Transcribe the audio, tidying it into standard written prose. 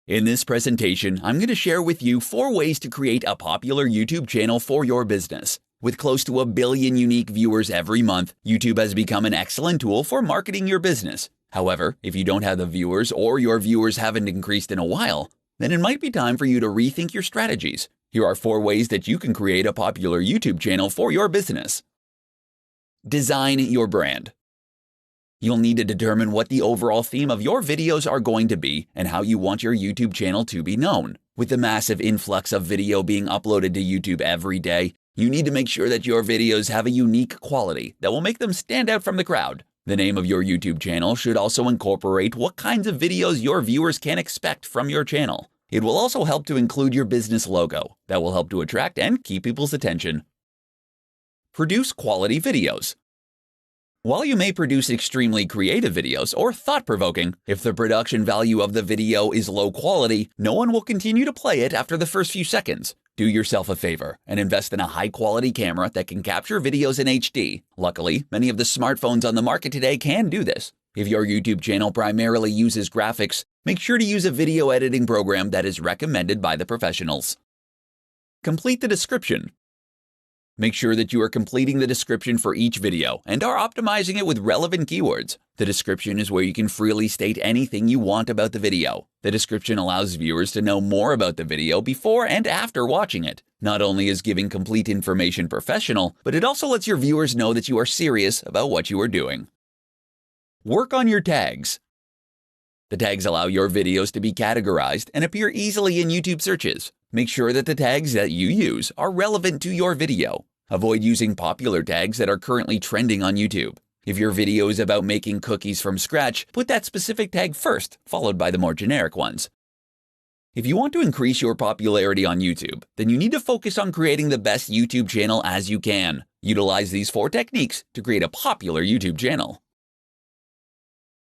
In this presentation, I'm going to share with you 4 ways to create a popular YouTube channel for your business. With close to 1 billion unique viewers every month, YouTube has become an excellent tool for marketing your business. However, if you don't have the viewers or your viewers haven't increased in a while, then it might be time for you to rethink your strategies. Here are 4 ways that you can create a popular YouTube channel for your business. Design your brand. You'll need to determine what the overall theme of your videos are going to be and how you want your YouTube channel to be known. With the massive influx of video being uploaded to YouTube every day, you need to make sure that your videos have a unique quality that will make them stand out from the crowd. The name of your YouTube channel should also incorporate what kinds of videos your viewers can expect from your channel. It will also help to include your business logo that will help to attract and keep people's attention. Produce quality videos. While you may produce extremely creative videos or thought-provoking, if the production value of the video is low quality, no one will continue to play it after the first few seconds. Do yourself a favor and invest in a high-quality camera that can capture videos in HD. Luckily, many of the smartphones on the market today can do this. If your YouTube channel primarily uses graphics, make sure to use a video editing program that is recommended by the professionals. Complete the description. Make sure that you are completing the description for each video and are optimizing it with relevant keywords. The description is where you can freely state anything you want about the video. The description allows viewers to know more about the video before and after watching it. Not only is giving complete information professional, but it also lets your viewers know that you are serious about what you are doing. Work on your tags. The tags allow your videos to be categorized and appear easily in YouTube searches. Make sure that the tags that you use are relevant to your video. Avoid using popular tags that are currently trending on YouTube. If your video is about making cookies from scratch, put that specific tag first, followed by the more generic ones. If you want to increase your popularity on YouTube, then you need to focus on creating the best YouTube channel as you can. Utilize these 4 techniques to create a popular YouTube channel.